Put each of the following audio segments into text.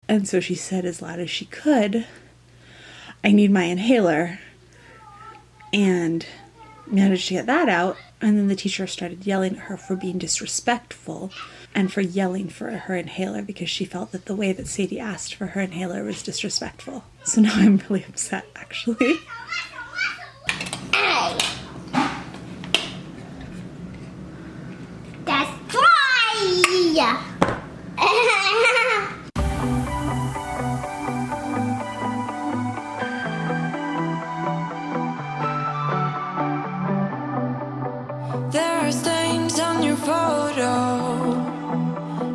And so she said as loud as she could, "I need my inhaler," and managed to get that out. And then the teacher started yelling at her for being disrespectful and for yelling for her inhaler because she felt that the way that Sadie asked for her inhaler was disrespectful. So now I'm really upset, actually. Hey! That's dry! There are stains on your photo,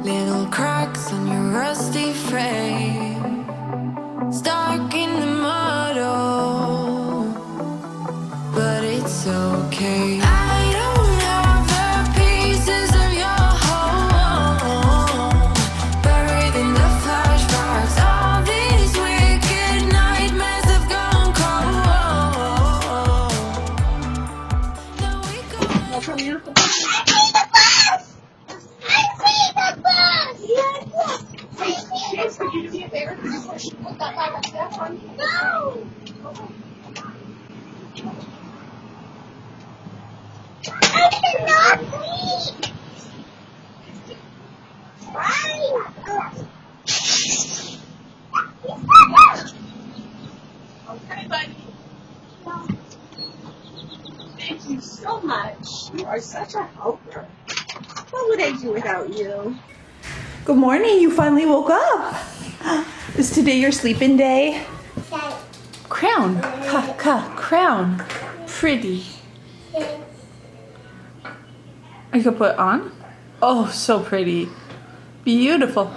little cracks on your rusty frame, stuck in the mud, oh, but it's okay. I don't have the pieces of your home, buried in the flashbacks. All these wicked nightmares have gone cold. Now we go. James, could you do me a favor? Could you put that back up there for me? No! I cannot breathe! Okay, buddy. Thank you so much. You are such a helper. What would I do without you? Good morning, you finally woke up. Is today your sleeping day? Crown, crown. Pretty. I could put on? Oh, so pretty. Beautiful.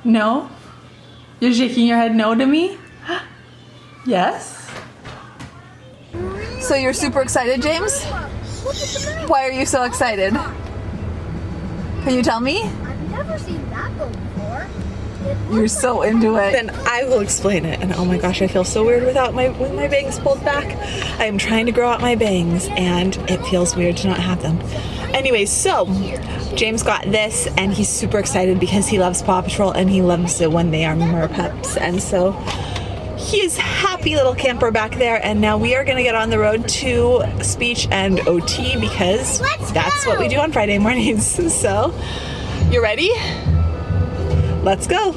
No? You're shaking your head no to me? Yes? So you're super excited, James? Why are you so excited? Can you tell me? I've never seen that go before. You're so into it. Then I will explain it. And oh my gosh, I feel so weird with my bangs pulled back. I am trying to grow out my bangs and it feels weird to not have them. Anyways, so James got this and he's super excited because he loves Paw Patrol and he loves it when they are merpups. And so he is happy little camper back there. And now we are gonna get on the road to speech and OT because that's what we do on Friday mornings. So, you ready? Let's go.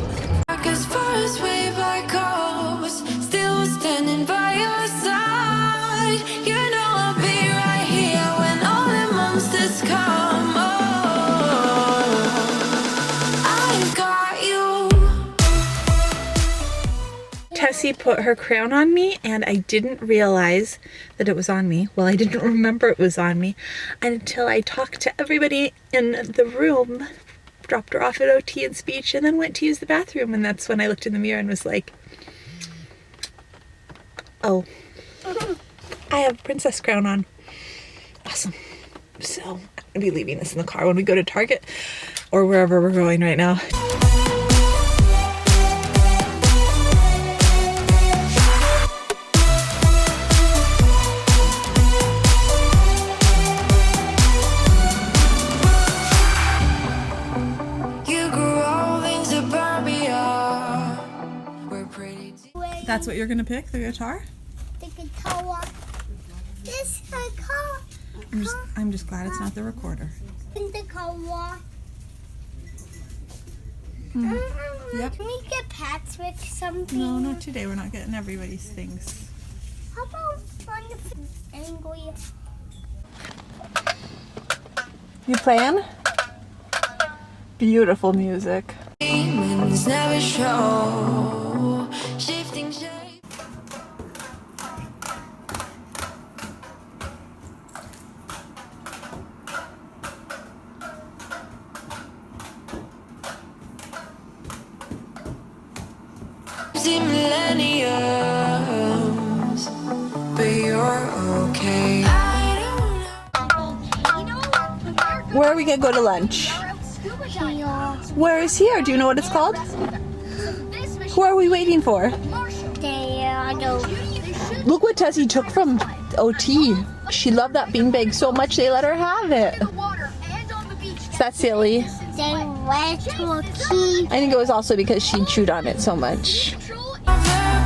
As far as way back goes, still standing by your side. You know I'll be right here when all the monsters come. Oh, I've got you. Tessie put her crown on me and I didn't realize that it was on me. Well, I didn't remember it was on me until I talked to everybody in the room, dropped her off at OT and speech, and then went to use the bathroom. And that's when I looked in the mirror and was like, oh, I have a princess crown on. Awesome. So I'm gonna be leaving this in the car when we go to Target or wherever we're going right now. That's what you're gonna pick, the guitar? The guitar. This guitar. I'm just glad it's not the recorder. The guitar. Yep. Can we get Patrick something? No, not today. We're not getting everybody's things. How about on the angry? You playing? Beautiful music. Demons never show. Shifting shape. Millenniums, but you're okay. Where are we gonna go to lunch? Where is here? Do you know what it's called? Who are we waiting for? Look what Tessie took from OT. She loved that beanbag so much they let her have it. that silly? They went to a key. I think it was also because she chewed on it so much.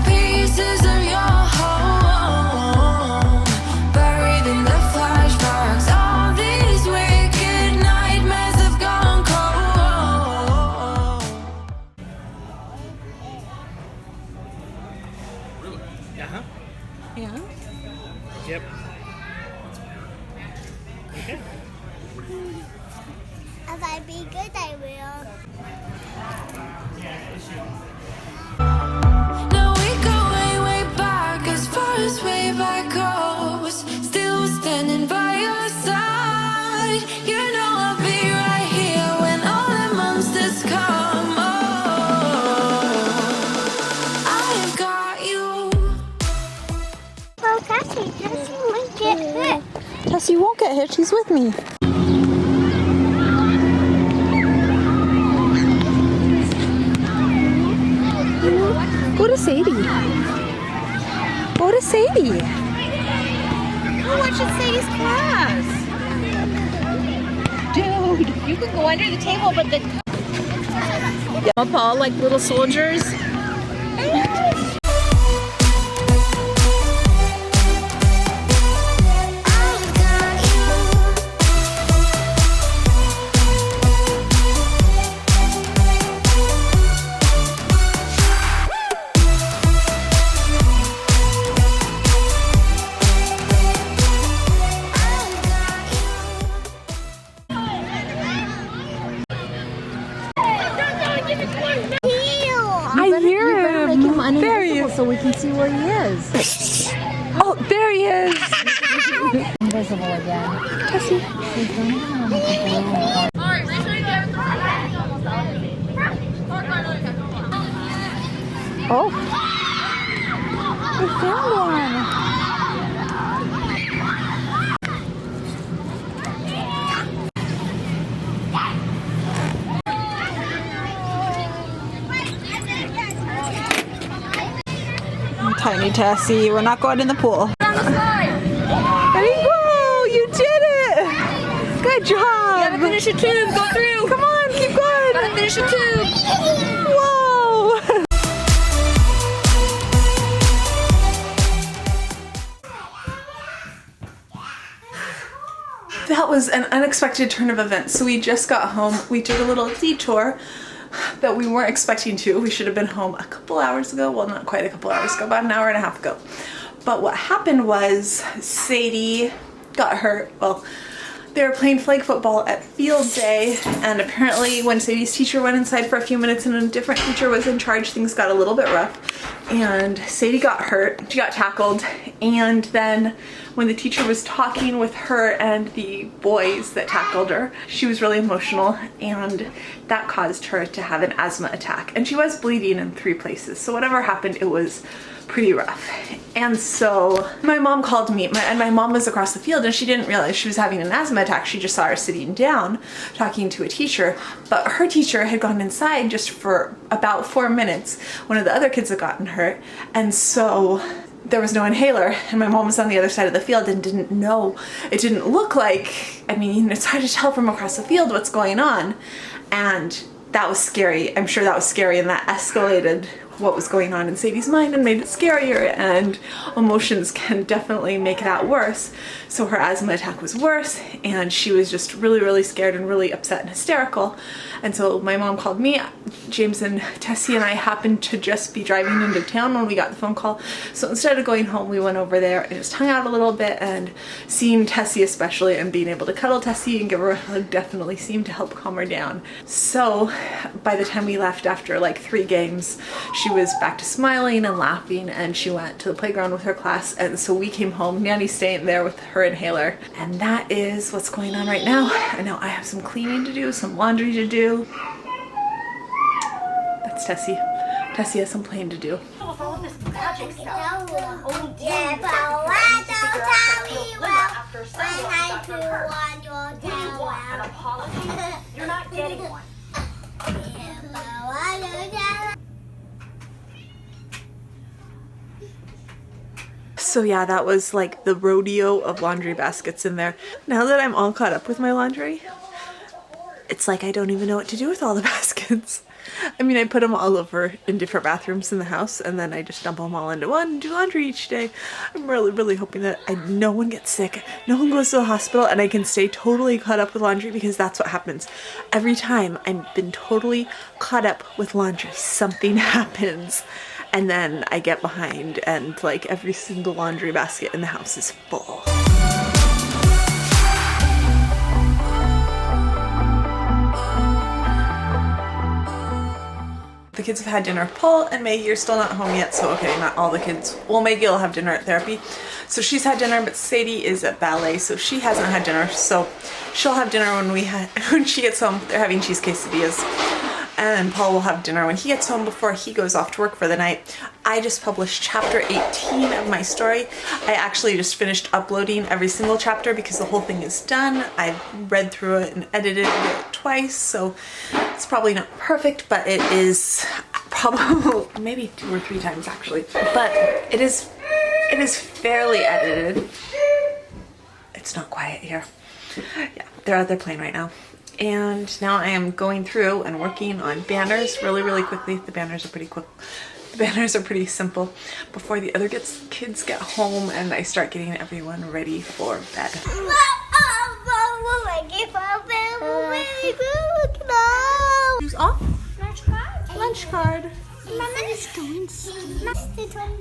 Pieces of your home, buried in the flashbacks. All these wicked nightmares have gone cold. Uh-huh. Yeah. Yep. Okay. If I be good, I will. Now we go way, way back, as far as way back goes. Still standing by your side. You know I'll be right here when all the monsters come. Oh, I've got you. Oh, Cassie won't get hurt. Tessie won't get hit. She's with me. Go to Sadie. Go to Sadie. Oh, watch at Sadie's class. Dude, you can go under the table, but the up all like little soldiers. I hear him. There he is. So we can see where he is. Oh, there he is. Invisible again. Tessie. Oh. We found one. Tiny Tessie, we're not going in the pool. There you go! You did it! Good job! Gotta finish a tube, go through. Come on, keep going! Gotta finish a tube. Whoa! That was an unexpected turn of events. So we just got home. We took a little detour that we weren't expecting to. We should have been home a couple hours ago. Well, not quite a couple hours ago, about an hour and a half ago. But what happened was Sadie got hurt. Well, they were playing flag football at field day, and apparently when Sadie's teacher went inside for a few minutes and a different teacher was in charge, things got a little bit rough, and Sadie got hurt. She got tackled, and then when the teacher was talking with her and the boys that tackled her, she was really emotional, and that caused her to have an asthma attack. And she was bleeding in 3 places, so whatever happened, it was pretty rough. And so my mom called me, and my mom was across the field, and she didn't realize she was having an asthma attack. She just saw her sitting down talking to a teacher, but her teacher had gone inside just for about 4 minutes. One of the other kids had gotten hurt, and so there was no inhaler, and my mom was on the other side of the field and didn't know. It didn't look like, I mean, it's hard to tell from across the field what's going on, and that was scary. I'm sure that was scary, and that escalated what was going on in Sadie's mind and made it scarier, and emotions can definitely make that worse. So her asthma attack was worse, and she was just really, really scared and really upset and hysterical. And so my mom called me. James and Tessie and I happened to just be driving into town when we got the phone call. So instead of going home, we went over there and just hung out a little bit, and seeing Tessie especially and being able to cuddle Tessie and give her a hug definitely seemed to help calm her down. So by the time we left after like 3 games, she was back to smiling and laughing, and she went to the playground with her class. And so we came home, Nanny's staying there with her inhaler, and that is what's going on right now. And now I have some cleaning to do, some laundry to do. That's Tessie. Tessie has some playing to do. Yeah, but why don't tell me well when I do want your towel? You're not getting one. Yeah, but why don't tell So yeah, that was like the rodeo of laundry baskets in there. Now that I'm all caught up with my laundry, it's like I don't even know what to do with all the baskets. I mean, I put them all over in different bathrooms in the house, and then I just dump them all into one and do laundry each day. I'm really hoping that no one gets sick, no one goes to the hospital, and I can stay totally caught up with laundry, because that's what happens. Every time I've been totally caught up with laundry, something happens, and then I get behind, and like every single laundry basket in the house is full. The kids have had dinner. Paul and Maggie are still not home yet, so okay, not all the kids. Well, Maggie will have dinner at therapy. So she's had dinner, but Sadie is at ballet, so she hasn't had dinner. So she'll have dinner when she gets home. They're having cheese quesadillas. And Paul will have dinner when he gets home before he goes off to work for the night. I just published chapter 18 of my story. I actually just finished uploading every single chapter because the whole thing is done. I read through it and edited it twice, so it's probably not perfect, but it is probably maybe 2 or 3 times actually. But it is fairly edited. It's not quiet here. Yeah, they're out there playing right now. And now I am going through and working on banners really quickly. The banners are pretty quick. The banners are pretty simple before the other kids get home and I start getting everyone ready for bed. Who's off? Lunch card. Lunch card. Mama's going to Can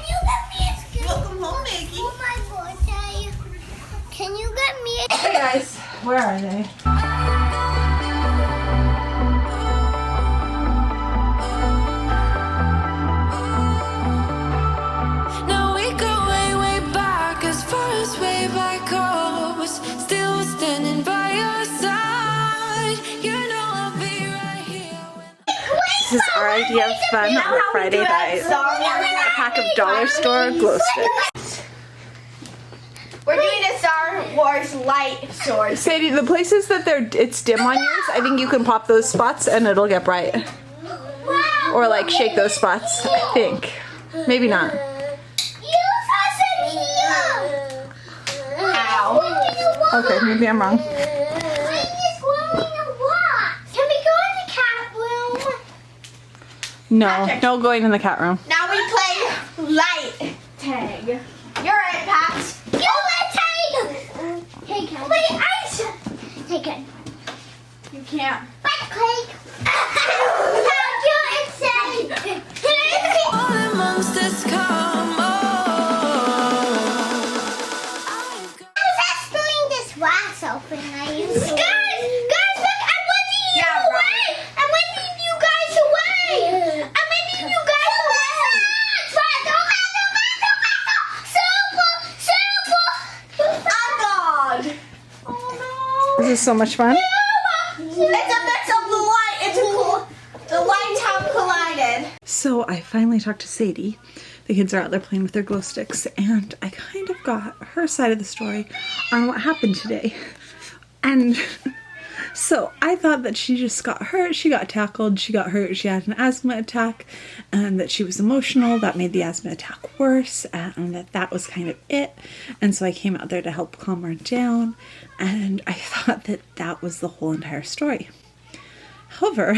you get me a scoop? Welcome home, Maggie. For my birthday. Can you get me a Hey guys, where are they? Now we go way back, as far as way back goes. Still standing by your side. You know I'll be right here. This is our idea of fun on a Friday night. A pack of dollar store glow sticks. We're doing a Star Wars light sword. Sadie, the places that it's dim on yours, I think you can pop those spots and it'll get bright. Or like shake those spots, I think. Maybe not. Ow. Okay, maybe I'm wrong. Can we go in the cat room? No going in the cat room. Now we play light tag. You're it, Pat. You let take. Take it. Wait, I take it. You can't. Back cake. Thank you, it's Sadie. All the monsters come I was just doing this wax open. Guys, look, I'm waving you Yeah, away. I'm waving you guys away. I'm waving you guys away. Oh God. Oh no. This is so much fun. It's a mix of the light. It's cool. The lights have collided. So I finally talked to Sadie. The kids are out there playing with their glow sticks, and I kind of got her side of the story on what happened today. And so I thought that she just got hurt, she got tackled, she got hurt, she had an asthma attack, and that she was emotional, that made the asthma attack worse, and that was kind of it. And so I came out there to help calm her down, and I thought that was the whole entire story. However,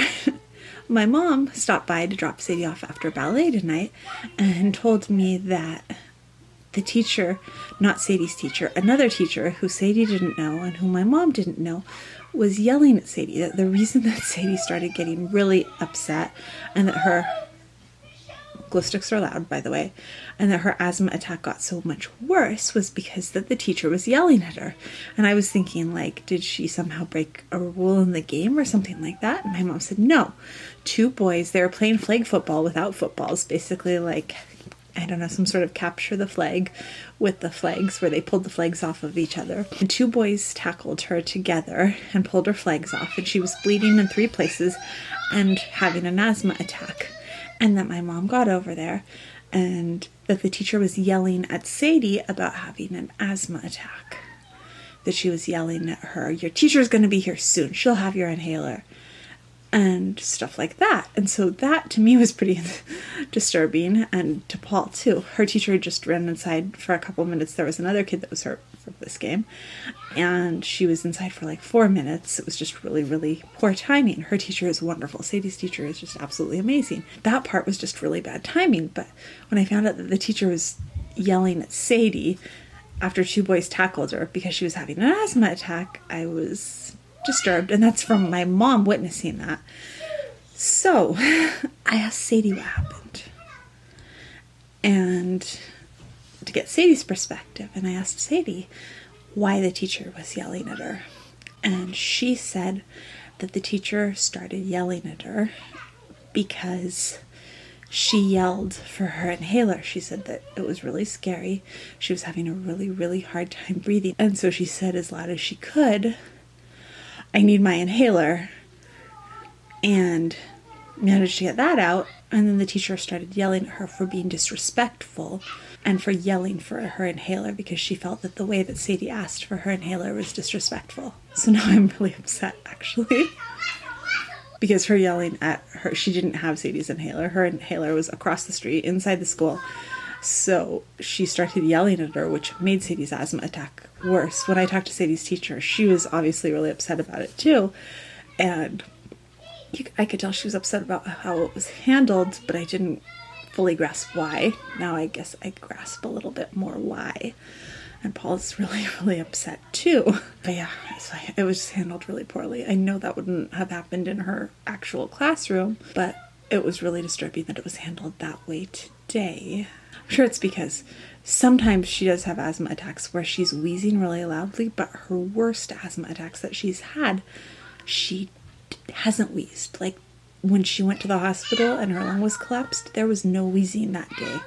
my mom stopped by to drop Sadie off after ballet tonight and told me that the teacher, not Sadie's teacher, another teacher who Sadie didn't know and who my mom didn't know, was yelling at Sadie. That the reason that Sadie started getting really upset and that her glow sticks are loud, by the way, and that her asthma attack got so much worse was because that the teacher was yelling at her. And I was thinking, like, did she somehow break a rule in the game or something like that? And my mom said, no. 2 boys, they were playing flag football without footballs, basically like, I don't know, some sort of capture the flag with the flags where they pulled the flags off of each other. And 2 boys tackled her together and pulled her flags off, and she was bleeding in 3 places and having an asthma attack. And that my mom got over there and that the teacher was yelling at Sadie about having an asthma attack. That she was yelling at her, your teacher's going to be here soon, she'll have your inhaler. And stuff like that. And so that to me was pretty disturbing, and to Paul too. Her teacher just ran inside for a couple minutes. There was another kid that was hurt. for this game. And she was inside for like 4 minutes. It was just really, really poor timing. Her teacher is wonderful. Sadie's teacher is just absolutely amazing. That part was just really bad timing. But when I found out that the teacher was yelling at Sadie after 2 boys tackled her because she was having an asthma attack, I was disturbed. And that's from my mom witnessing that. So I asked Sadie what happened. And to get Sadie's perspective, and I asked Sadie why the teacher was yelling at her. And she said that the teacher started yelling at her because she yelled for her inhaler. She said that it was really scary. She was having a really, really hard time breathing. And so she said as loud as she could, "I need my inhaler," and managed to get that out. And then the teacher started yelling at her for being disrespectful and for yelling for her inhaler because she felt that the way that Sadie asked for her inhaler was disrespectful. So now I'm really upset, actually, because her yelling at her, she didn't have Sadie's inhaler. Her inhaler was across the street inside the school. So she started yelling at her, which made Sadie's asthma attack worse. When I talked to Sadie's teacher, she was obviously really upset about it too. And I could tell she was upset about how it was handled, but I didn't fully grasp why. Now I guess I grasp a little bit more why. And Paul's really, really upset too. But yeah, it was handled really poorly. I know that wouldn't have happened in her actual classroom, but it was really disturbing that it was handled that way today. I'm sure it's because sometimes she does have asthma attacks where she's wheezing really loudly, but her worst asthma attacks that she's had, she hasn't wheezed. Like when she went to the hospital and her lung was collapsed, there was no wheezing that day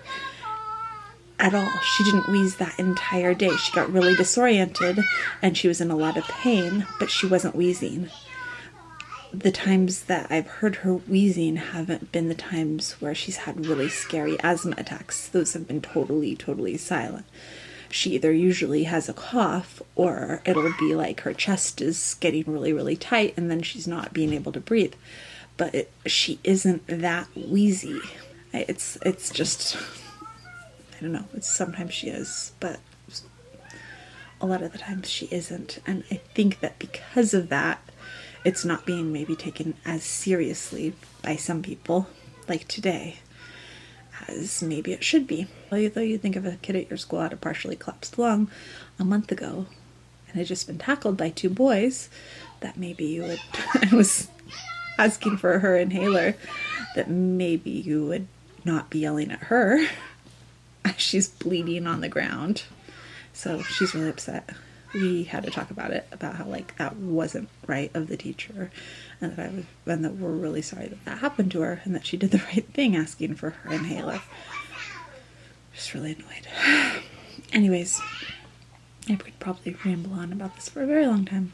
at all. She didn't wheeze that entire day. She got really disoriented and she was in a lot of pain, but she wasn't wheezing. The times that I've heard her wheezing haven't been the times where she's had really scary asthma attacks. Those have been totally, totally silent. She either usually has a cough or it'll be like her chest is getting really, really tight and then she's not being able to breathe. But she isn't that wheezy. It's just, I don't know. It's sometimes she is, but a lot of the times she isn't. And I think that because of that, it's not being maybe taken as seriously by some people, like today, as maybe it should be. Although you think of a kid at your school had a partially collapsed lung a month ago and had just been tackled by 2 boys, that maybe you would, and was asking for her inhaler, that maybe you would not be yelling at her as she's bleeding on the ground. So she's really upset. We had to talk about it, about how like that wasn't right of the teacher, and that we're really sorry that that happened to her, and that she did the right thing asking for her inhaler. Just really annoyed. Anyways, I could probably ramble on about this for a very long time,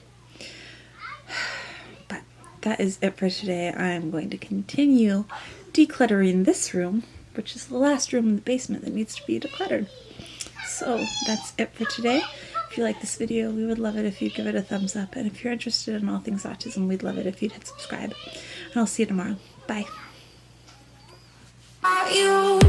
but that is it for today. I'm going to continue decluttering this room, which is the last room in the basement that needs to be decluttered. So that's it for today. If you like this video, we would love it if you'd give it a thumbs up. And if you're interested in all things autism, we'd love it if you'd hit subscribe. And I'll see you tomorrow. Bye. You